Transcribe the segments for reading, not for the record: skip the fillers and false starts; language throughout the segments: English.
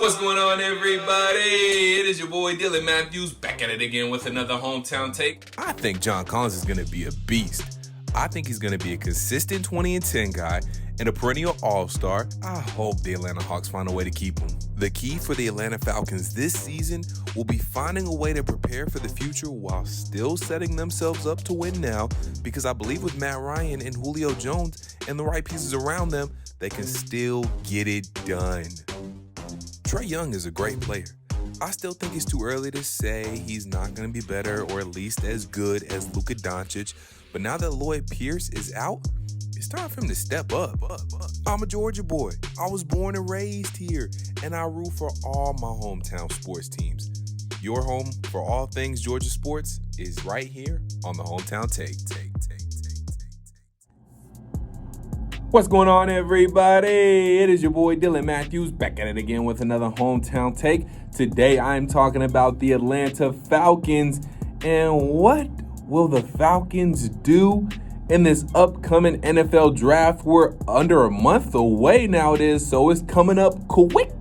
What's going on, everybody? It is your boy Dylan Mathews back at it again with another hometown take. I think John Collins is going to be a beast. I think he's going to be a consistent 20-10 guy and a perennial all-star. I hope the Atlanta Hawks find a way to keep him. The key for the Atlanta Falcons this season will be finding a way to prepare for the future while still setting themselves up to win now, because I believe with Matt Ryan and Julio Jones and the right pieces around them, they can still get it done. Trae Young is a great player. I still think it's too early to say he's not going to be better or at least as good as Luka Doncic, but now that Lloyd Pierce is out, it's time for him to step up. I'm a Georgia boy. I was born and raised here, and I root for all my hometown sports teams. Your home for all things Georgia sports is right here on the Hometown Take. What's going on, everybody? It is your boy Dylan Mathews back at it again with another hometown take. Today I'm talking about the Atlanta Falcons and what will the Falcons do in this upcoming NFL draft. We're under a month away now, so it's coming up quick.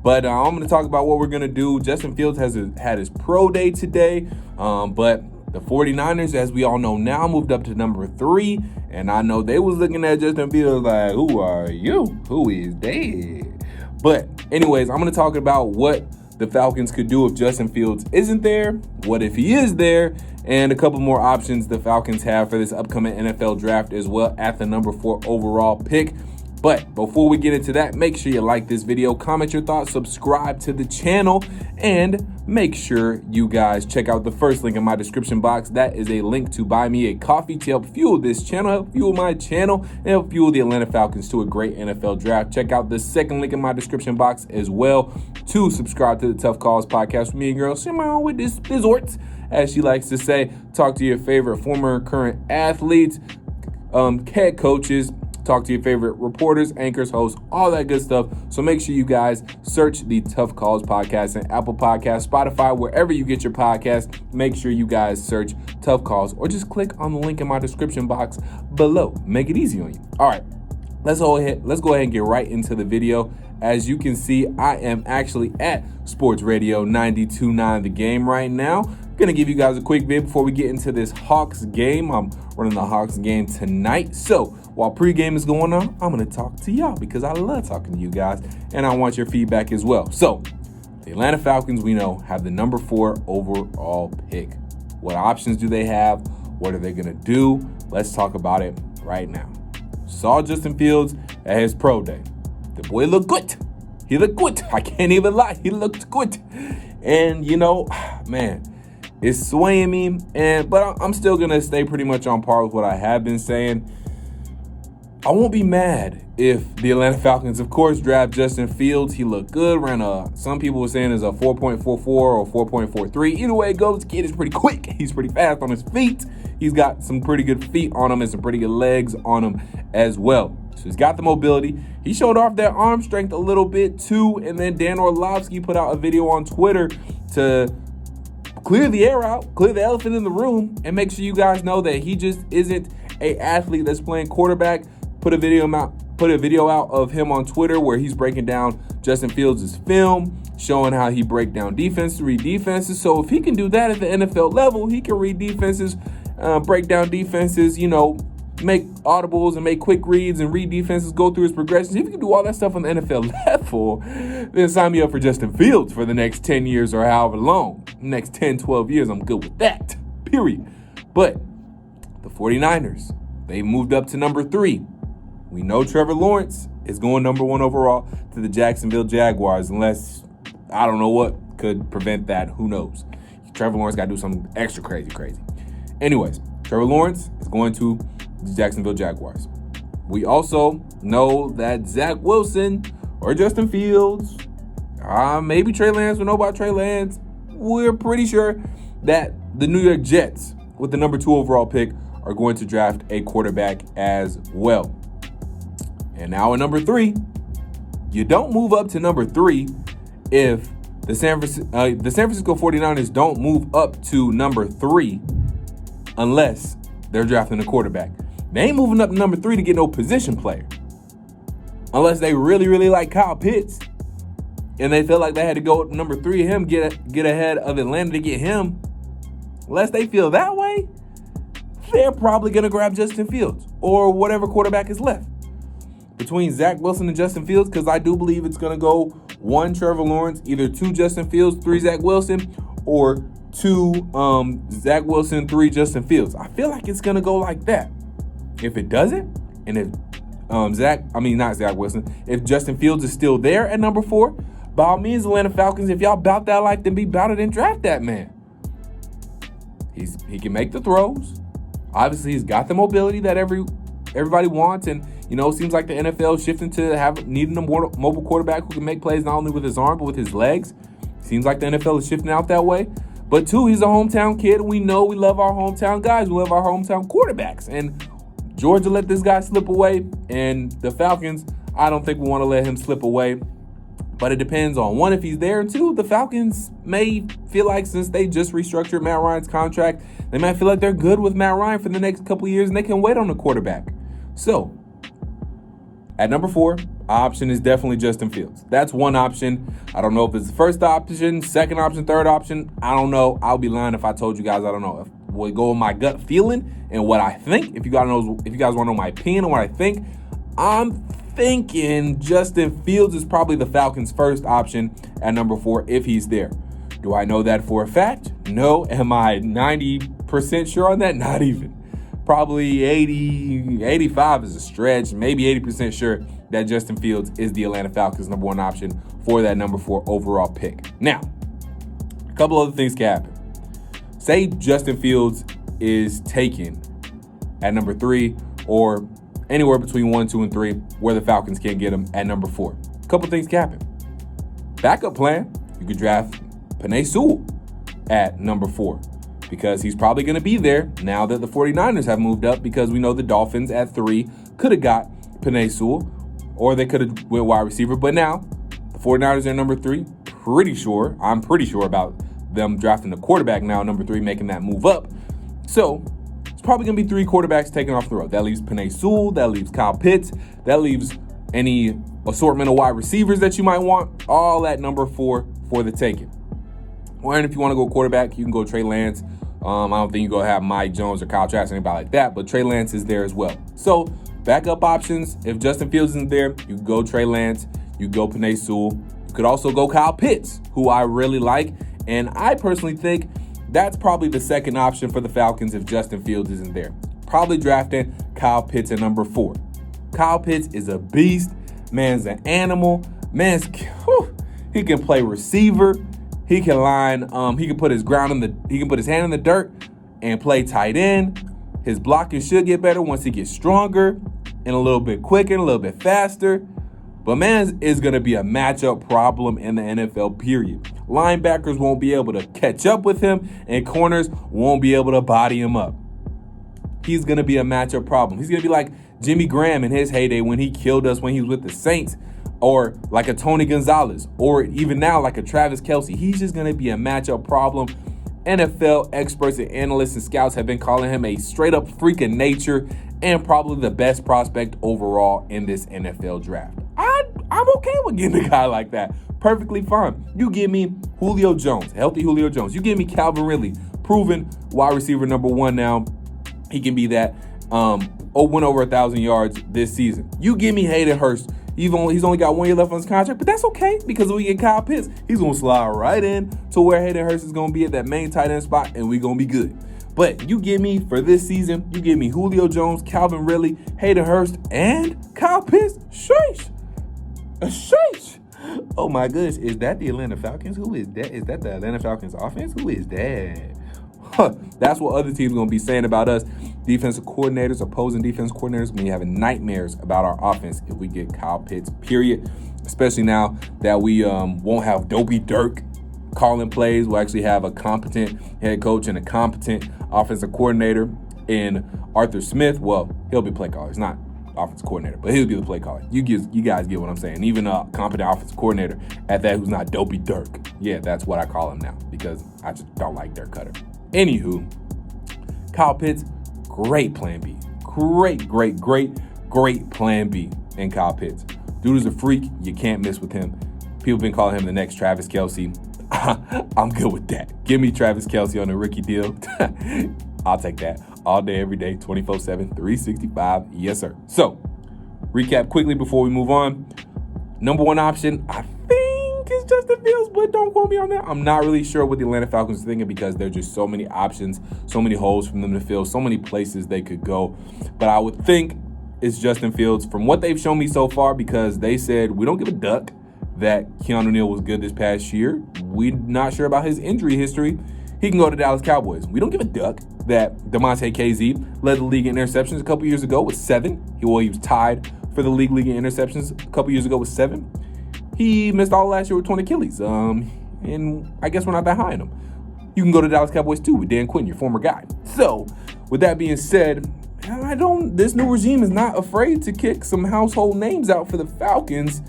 But I'm going to talk about what we're going to do. Justin Fields has had his pro day today, but the 49ers, as we all know now, moved up to number 3. And I know they was looking at Justin Fields like, who are you? Who is dead? But anyways, I'm going to talk about what the Falcons could do if Justin Fields isn't there, what if he is there, and a couple more options the Falcons have for this upcoming NFL draft as well at the number 4 overall pick. But before we get into that, make sure you like this video, comment your thoughts, subscribe to the channel, and make sure you guys check out the first link in my description box. That is a link to buy me a coffee to help fuel this channel, help fuel my channel, and help fuel the Atlanta Falcons to a great NFL draft. Check out the second link in my description box as well to subscribe to the Tough Calls podcast with me and girl SymoneWithTheSports, as she likes to say. Talk to your favorite former and current athletes, head coaches, talk to your favorite reporters, anchors, hosts, all that good stuff. So make sure you guys search the Tough Calls podcast and Apple Podcasts, Spotify, wherever you get your podcast. Make sure you guys search Tough Calls or just click on the link in my description box below. Make it easy on you. All right, let's go ahead and get right into the video. As you can see, I am actually at Sports Radio 92.9 The Game right now. I'm going to give you guys a quick vid before we get into this Hawks game. I'm running the Hawks game tonight. So while pregame is going on, I'm going to talk to y'all because I love talking to you guys and I want your feedback as well. So the Atlanta Falcons, we know, have the number 4 overall pick. What options do they have? What are they going to do? Let's talk about it right now. Saw Justin Fields at his pro day. The boy looked good. He looked good. I can't even lie. He looked good. And, man, it's swaying me. But I'm still going to stay pretty much on par with what I have been saying. I won't be mad if the Atlanta Falcons, of course, draft Justin Fields. He looked good. Some people were saying it's a 4.44 or 4.43. Either way it goes, the kid is pretty quick. He's pretty fast on his feet. He's got some pretty good feet on him and some pretty good legs on him as well. So he's got the mobility. He showed off that arm strength a little bit too. And then Dan Orlovsky put out a video on Twitter to clear the air out, clear the elephant in the room, and make sure you guys know that he just isn't an athlete that's playing quarterback. Put a video out of him on Twitter where he's breaking down Justin Fields' film, showing how he break down defenses, read defenses. So if he can do that at the NFL level, he can read defenses, break down defenses, make audibles and make quick reads and read defenses, go through his progressions. If you can do all that stuff on the NFL level, then sign me up for Justin Fields for the next 10 years or however long. Next 10, 12 years, I'm good with that, period. But the 49ers, they moved up to number 3. We know Trevor Lawrence is going number 1 overall to the Jacksonville Jaguars, unless I don't know what could prevent that. Who knows? Trevor Lawrence got to do something extra crazy. Anyways, Trevor Lawrence is going to the Jacksonville Jaguars. We also know that Zach Wilson or Justin Fields, maybe Trey Lance, we know about Trey Lance. We're pretty sure that the New York Jets, with the number 2 overall pick, are going to draft a quarterback as well. And now at number 3, you don't move up to number 3 if the San Francisco 49ers don't move up to number 3 unless they're drafting a quarterback. They ain't moving up to number 3 to get no position player. Unless they really, really like Kyle Pitts. and they feel like they had to go number 3 him, get ahead of Atlanta to get him, unless they feel that way, they're probably going to grab Justin Fields or whatever quarterback is left. Between Zach Wilson and Justin Fields, because I do believe it's going to go 1 Trevor Lawrence, either 2 Justin Fields, 3 Zach Wilson, or 2 Zach Wilson, 3 Justin Fields. I feel like it's going to go like that. If it doesn't, and if not Zach Wilson, if Justin Fields is still there at number 4, by all means, Atlanta Falcons, if y'all bout that life, then be bout it and draft that man. He can make the throws. Obviously, he's got the mobility that everybody wants, and it seems like the NFL is shifting to needing a more mobile quarterback who can make plays not only with his arm but with his legs. Seems like the NFL is shifting out that way. But 2, he's a hometown kid. We know we love our hometown guys. We love our hometown quarterbacks. And Georgia let this guy slip away, and the Falcons, I don't think we want to let him slip away. But it depends on 1, if he's there, and 2, the Falcons may feel like, since they just restructured Matt Ryan's contract, they might feel like they're good with Matt Ryan for the next couple of years and they can wait on the quarterback. So, at number 4, option is definitely Justin Fields. That's one option. I don't know if it's the first option, second option, third option. I don't know. I'll be lying if I told you guys I don't know. We'll go with my gut feeling and what I think. If you guys want to know my opinion on what I think, I'm thinking Justin Fields is probably the Falcons' first option at number 4 if he's there. Do I know that for a fact? No. Am I 90% sure on that? Not even. Probably 80, 85 is a stretch, maybe 80% sure that Justin Fields is the Atlanta Falcons' number 1 option for that number 4 overall pick. Now, a couple other things can happen. Say Justin Fields is taken at number 3 or anywhere between 1, 2, and 3 where the Falcons can't get him at number 4. A couple things can happen. Backup plan, you could draft Penei Sewell at number 4 because he's probably going to be there now that the 49ers have moved up, because we know the Dolphins at 3 could have got Penei Sewell or they could have went wide receiver. But now the 49ers are number 3. I'm pretty sure about them drafting the quarterback now, number 3, making that move up. So it's probably going to be 3 quarterbacks taken off the road. That leaves Penei Sewell, that leaves Kyle Pitts, that leaves any assortment of wide receivers that you might want, all at number 4 for the taking. Or if you want to go quarterback, you can go Trey Lance. I don't think you're going to have Mike Jones or Kyle Trask or anybody like that, but Trey Lance is there as well. So backup options, if Justin Fields isn't there, you go Trey Lance, you go Penei Sewell. You could also go Kyle Pitts, who I really like, and I personally think that's probably the second option for the Falcons if Justin Fields isn't there. Probably drafting Kyle Pitts at number 4. Kyle Pitts is a beast. Man's an animal. He can play receiver. He can he can put his hand in the dirt and play tight end. His blocking should get better once he gets stronger and a little bit quicker and a little bit faster. But man is going to be a matchup problem in the NFL, period. Linebackers won't be able to catch up with him, and corners won't be able to body him up. He's going to be a matchup problem. He's going to be like Jimmy Graham in his heyday when he killed us when he was with the Saints, or like a Tony Gonzalez, or even now like a Travis Kelce. He's just going to be a matchup problem. NFL experts and analysts and scouts have been calling him a straight-up freak of nature and probably the best prospect overall in this NFL draft. I'm okay with getting a guy like that. Perfectly fine. You give me Julio Jones, healthy Julio Jones. You give me Calvin Ridley, proven wide receiver number 1 now. He can be that. Went over 1,000 yards this season. You give me Hayden Hurst. He's only got 1 year left on his contract, but that's okay because we get Kyle Pitts. He's going to slide right in to where Hayden Hurst is going to be at that main tight end spot, and we're going to be good. But you give me, for this season, you give me Julio Jones, Calvin Ridley, Hayden Hurst, and Kyle Pitts. Sheesh. Oh my goodness. Is that the Atlanta Falcons? Who is that? Is that the Atlanta Falcons offense? Who is that? That's what other teams are going to be saying about us. Defensive coordinators, opposing defense coordinators, going to be having nightmares about our offense if we get Kyle Pitts, period. Especially now that we won't have Dopey Dirk calling plays. We'll actually have a competent head coach and a competent offensive coordinator in Arthur Smith. Well, he'll be play caller. He's not offensive coordinator, but he'll be the play caller. You guys get what I'm saying. Even a competent offensive coordinator at that who's not Dopey Dirk. Yeah, that's what I call him now because I just don't like Dirk Cutter. Anywho, Kyle Pitts, great plan B. Great plan B in Kyle Pitts. Dude is a freak. You can't miss with him. People been calling him the next Travis Kelce. I'm good with that. Give me Travis Kelce on a rookie deal. I'll take that all day, every day, 24/7, 365. Yes, sir. So, recap quickly before we move on. Number one option, I think is Justin Fields, but don't quote me on that. I'm not really sure what the Atlanta Falcons are thinking because there's just so many options, so many holes for them to fill, so many places they could go. But I would think it's Justin Fields from what they've shown me so far, because they said we don't give a duck that Keanu Neal was good this past year. We're not sure about his injury history. He can go to Dallas Cowboys. We don't give a duck that DeMonte KZ led the league in interceptions a couple years ago with 7. He was tied for the league in interceptions a couple years ago with 7. He missed all last year with 20 Achilles. And I guess we're not that high on him. You can go to Dallas Cowboys too with Dan Quinn, your former guy. So, with that being said, this new regime is not afraid to kick some household names out for the Falcons.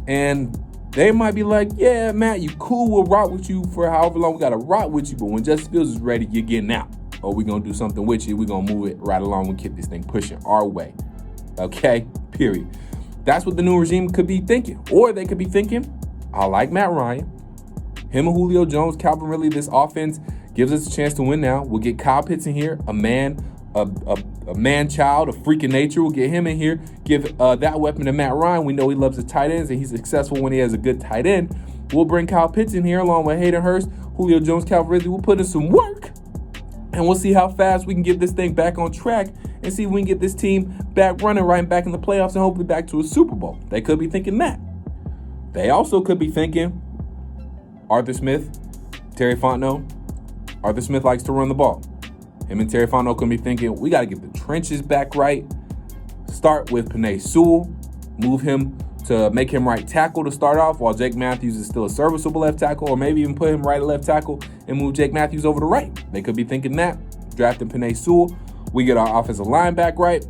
And they might be like, yeah, Matt, you cool, we'll rock with you for however long we got to rock with you. But when Justin Fields is ready, you're getting out. Or we're going to do something with you. We're going to move it right along and keep this thing pushing our way. Okay? Period. That's what the new regime could be thinking. Or they could be thinking, I like Matt Ryan. Him and Julio Jones, Calvin Ridley, this offense gives us a chance to win now. We'll get Kyle Pitts in here, a man-child, a freak of nature. We'll get him in here, give that weapon to Matt Ryan. We know he loves his tight ends, and he's successful when he has a good tight end. We'll bring Kyle Pitts in here along with Hayden Hurst, Julio Jones, Calvin Ridley. We'll put in some work, and we'll see how fast we can get this thing back on track and see if we can get this team back running right back in the playoffs and hopefully back to a Super Bowl. They could be thinking that. They also could be thinking Arthur Smith, Terry Fontenot. Arthur Smith likes to run the ball. Him and Terry Fontenot could be thinking, we got to get the trenches back right. Start with Penei Sewell. Move him to make him right tackle to start off while Jake Mathews is still a serviceable left tackle, or maybe even put him right at left tackle and move Jake Mathews over to right. They could be thinking that. Drafting Penei Sewell. We get our offensive line back right.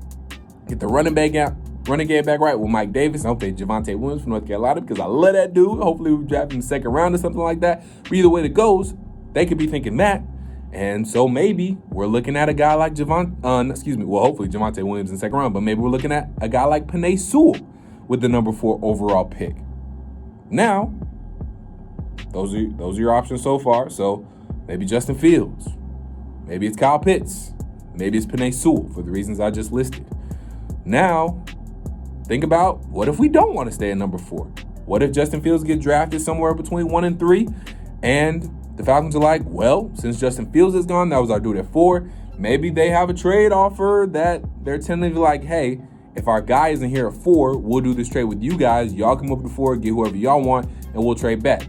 Get the running game back right with Mike Davis. I hope they Javonte Williams from North Carolina because I love that dude. Hopefully we draft him in the second round or something like that. But either way it goes, they could be thinking that. And so maybe we're looking at a guy like hopefully Javonte Williams in the second round, but maybe we're looking at a guy like Penei Sewell with the number 4 overall pick. Now, those are your options so far. So maybe Justin Fields, maybe it's Kyle Pitts, maybe it's Penei Sewell for the reasons I just listed. Now, think about what if we don't want to stay at number 4? What if Justin Fields gets drafted somewhere between 1 and 3 and the Falcons are like, well, since Justin Fields is gone, that was our dude at 4. Maybe they have a trade offer that they're tentatively like, hey, if our guy isn't here at 4, we'll do this trade with you guys. Y'all come up to 4, get whoever y'all want, and we'll trade back.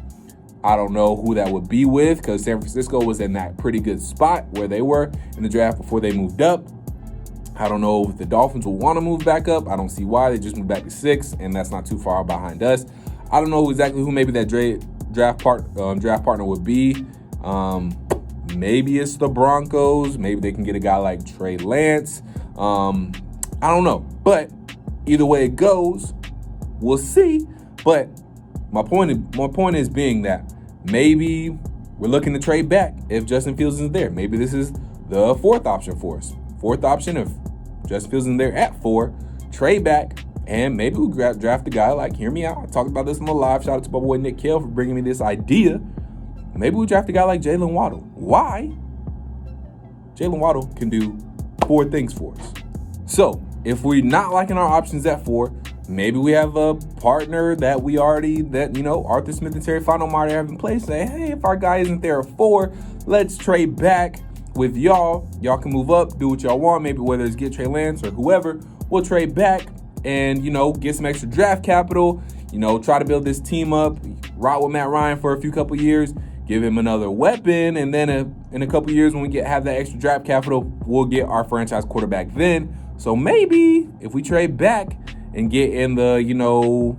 I don't know who that would be with because San Francisco was in that pretty good spot where they were in the draft before they moved up. I don't know if the Dolphins will want to move back up. I don't see why. They just moved back to 6, and that's not too far behind us. I don't know exactly who maybe that draft partner would be. Maybe it's the Broncos. Maybe they can get a guy like Trey Lance. I don't know. But either way it goes, we'll see. But my point is being that maybe we're looking to trade back if Justin Fields isn't there. Maybe this is the 4th option for us. 4th option, if Justin Fields isn't there at 4, trade back. And maybe we draft a guy like, hear me out, I talked about this on the live. Shout out to my boy Nick Kale for bringing me this idea. Maybe we draft a guy like Jaylen Waddle. Why? Jaylen Waddle can do 4 things for us. So, if we're not liking our options at 4, maybe we have a partner that Arthur Smith and Terry Fontenot might have in place. Say, hey, if our guy isn't there at 4, let's trade back with y'all. Y'all can move up, do what y'all want. Maybe whether it's get Trey Lance or whoever, we'll trade back and, get some extra draft capital, try to build this team up, ride with Matt Ryan for a couple years, give him another weapon, and then in a couple years when we have that extra draft capital, we'll get our franchise quarterback then. So maybe if we trade back and get in the,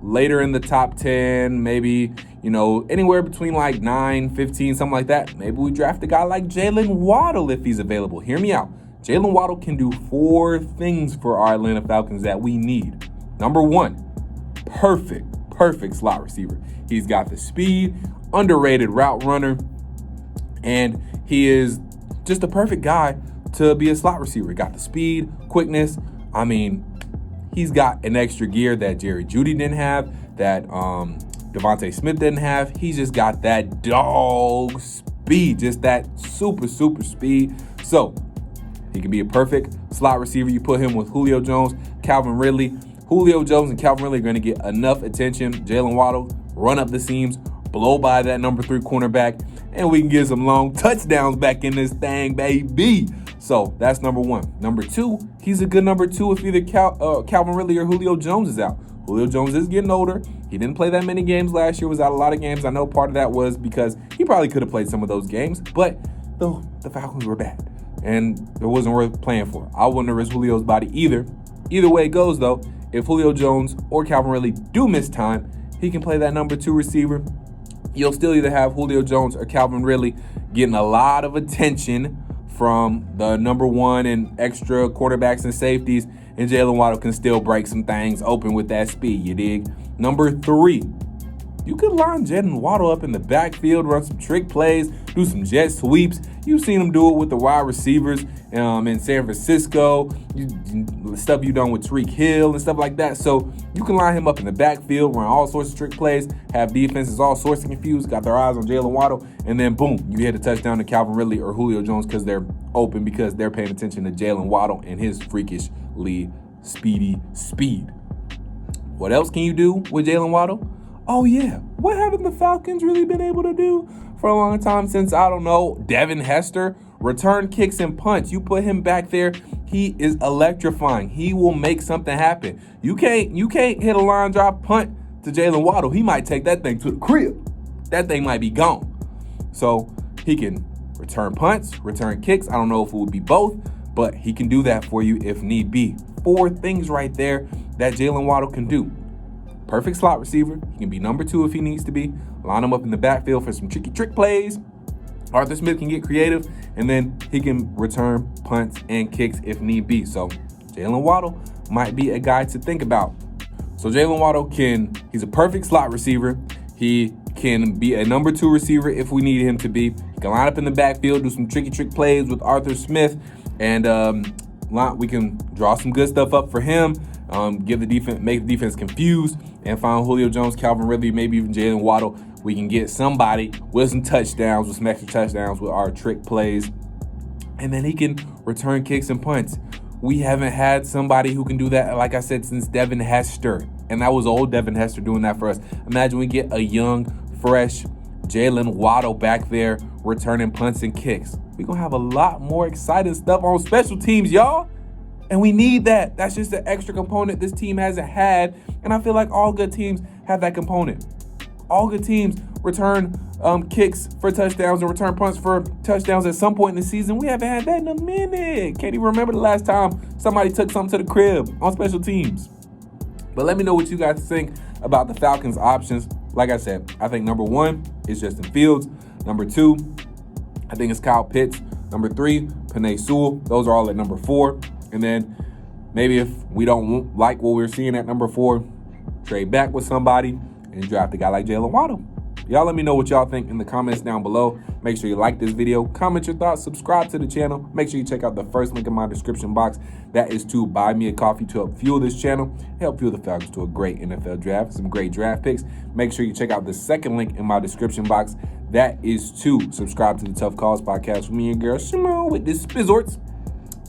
later in the top 10, maybe, anywhere between like 9, 15, something like that, maybe we draft a guy like Jaylen Waddle if he's available. Hear me out. Jaylen Waddle can do 4 things for our Atlanta Falcons that we need. Number 1, perfect slot receiver. He's got the speed, underrated route runner, and he is just a perfect guy to be a slot receiver. He got the speed, quickness. I mean, he's got an extra gear that Jerry Jeudy didn't have, that Devontae Smith didn't have. He's just got that dog speed, just that super speed. So he can be a perfect slot receiver. You put him with Julio Jones, Calvin Ridley. Julio Jones and Calvin Ridley are going to get enough attention. Jaylen Waddle, run up the seams, blow by that number 3 cornerback, and we can get some long touchdowns back in this thing, baby. So that's number 1. Number 2, he's a good number 2 if either Calvin Ridley or Julio Jones is out. Julio Jones is getting older. He didn't play that many games last year, was out a lot of games. I know part of that was because he probably could have played some of those games, but the Falcons were bad, and it wasn't worth playing for. I wouldn't have risked Julio's body either. Either way it goes, though, if Julio Jones or Calvin Ridley do miss time, he can play that number 2 receiver. You'll still either have Julio Jones or Calvin Ridley getting a lot of attention from the number 1 and extra quarterbacks and safeties, and Jaylen Waddle can still break some things open with that speed, you dig? Number 3, you could line Jaylen Waddle up in the backfield, run some trick plays, do some jet sweeps. You've seen him do it with the wide receivers in San Francisco, stuff you done with Tyreek Hill and stuff like that. So you can line him up in the backfield, run all sorts of trick plays, have defenses all sorts of confused, got their eyes on Jaylen Waddle, and then boom, you hit a touchdown to Calvin Ridley or Julio Jones because they're open, because they're paying attention to Jaylen Waddle and his freakishly speedy speed. What else can you do with Jaylen Waddle? Oh yeah, what haven't the Falcons really been able to do for a long time since, I don't know, Devin Hester? Return kicks and punts. You put him back there, he is electrifying. He will make something happen. You can't hit a line drive punt to Jaylen Waddle. He might take that thing to the crib. That thing might be gone. So he can return punts, return kicks. I don't know if it would be both, but he can do that for you if need be. 4 things right there that Jaylen Waddle can do. Perfect slot receiver. He can be number 2 if he needs to be. Line him up in the backfield for some tricky trick plays. Arthur Smith can get creative, and then he can return punts and kicks if need be. So Jaylen Waddle might be a guy to think about. So Jaylen Waddle he's a perfect slot receiver. He can be a number 2 receiver if we need him to be. He can line up in the backfield, do some tricky trick plays with Arthur Smith, and we can draw some good stuff up for him. Give the defense, make the defense confused, and find Julio Jones, Calvin Ridley, maybe even Jaylen Waddle. We can get somebody with some touchdowns, with some extra touchdowns with our trick plays, and then he can return kicks and punts. We haven't had somebody who can do that, like I said, since Devin Hester, and that was old Devin Hester doing that for us. Imagine we get a young, fresh Jaylen Waddle back there returning punts and kicks. We're going to have a lot more exciting stuff on special teams, y'all. And we need that. That's just an extra component this team hasn't had. And I feel like all good teams have that component. All good teams return kicks for touchdowns and return punts for touchdowns at some point in the season. We haven't had that in a minute. Can't even remember the last time somebody took something to the crib on special teams. But let me know what you guys think about the Falcons' options. Like I said, I think number 1 is Justin Fields. Number 2, I think it's Kyle Pitts. Number 3, Penei Sewell. Those are all at number 4. And then maybe if we don't like what we're seeing at number 4, trade back with somebody and draft a guy like Jaylen Waddle. Y'all let me know what y'all think in the comments down below. Make sure you like this video, comment your thoughts, subscribe to the channel. Make sure you check out the first link in my description box. That is to buy me a coffee to help fuel this channel, help fuel the Falcons to a great NFL draft, some great draft picks. Make sure you check out the second link in my description box. That is to subscribe to the Tough Calls podcast with me and girl Symone with the Sports,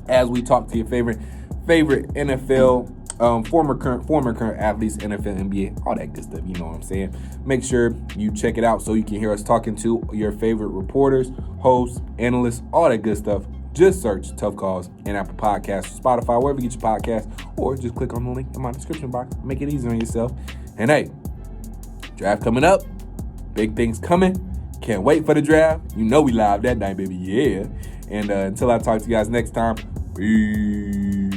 as we talk to your favorite NFL, former current athletes, NFL, NBA, all that good stuff. You know what I'm saying? Make sure you check it out so you can hear us talking to your favorite reporters, hosts, analysts, all that good stuff. Just search Tough Calls in Apple Podcasts, Spotify, wherever you get your podcast, or just click on the link in my description box. Make it easy on yourself. And hey, draft coming up. Big things coming. Can't wait for the draft. You know we live that night, baby. Yeah. And until I talk to you guys next time, peace.